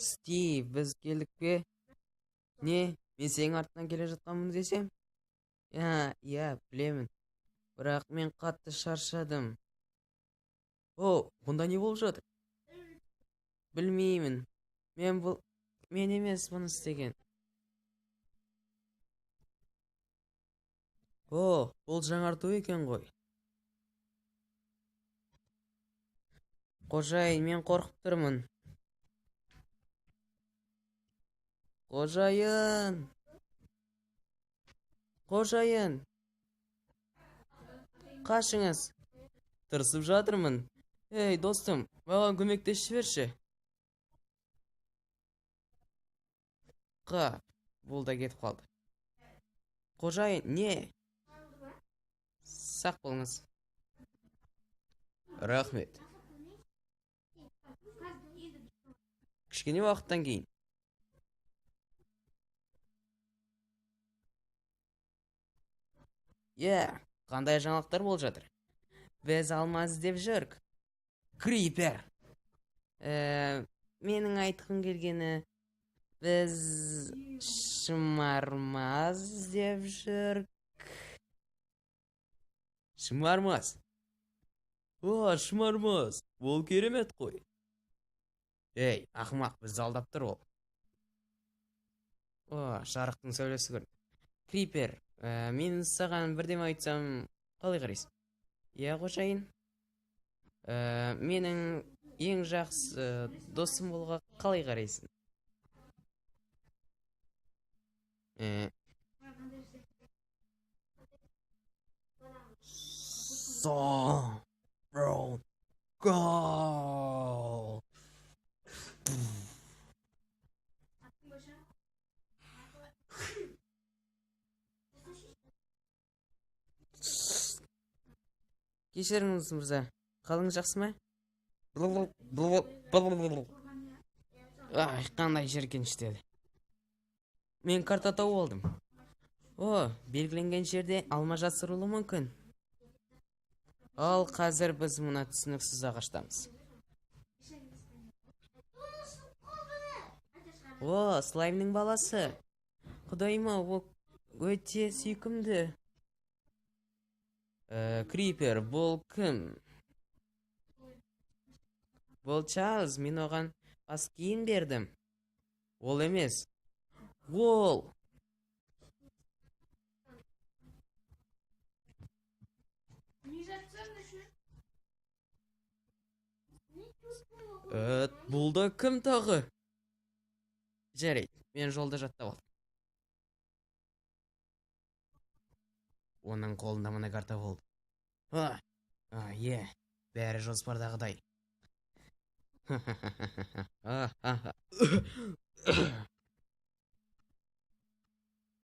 Стив, біз келдік пе? Не, мен сенің артынан келе жатқанмын десем? Иә, білемін. Бірақ мен қатты шаршадым. Бұнда не болып жатыр? Білмеймін. Мен емес бұны істеген. Бұл жаңарту екен ғой. Қожайын, мен қорқып тұрмын. Қожайын! Қожайын! Қашыңыз! Тырысып жатырмын. Ей, достым, маған көмектесіп жіберші. Бұл да кетіп қалды. Қожайын, не? Сақ болыңыз. Рахмет. Кішкене уақыттан кейін. Қандай жаңалықтар болып жатыр? Біз алма іздеп жүрік. Крипер! Менің айтқым келгені, біз шымармаз іздеп жүрік. Шымармаз? Шымармаз. Ол керемет қой. Ей, ақымақ, бізді алдап тұр ол. Жарықтың сәулесі көрінді. Крипер, мен саған бірдеме айтсам, қалай қарайсың? Иә, қожайын. Менің ең жақсы досым болуға қалай қарайсың? Гол! Кешіріңіз, мырза. Қалыңыз жақсы ма? Қандай жеркенішті еді. Мен карта тауып алдым. Белгіленген жерде алма жасырылуы мүмкін. Ал қазір біз мұна түсініксіз ағаштамыз. Слаймның баласы. Құдайыма, ол өте сүйкімді. Крипер, бұл кім? Бұл Чарльз, мен оған бас киім бердім. Ол емес. Ол! Бұл да кім тағы? Жарайды, мен жолда жаттап алдым. Оның қолында мына карта болды. Бәрі жоспардағыдай.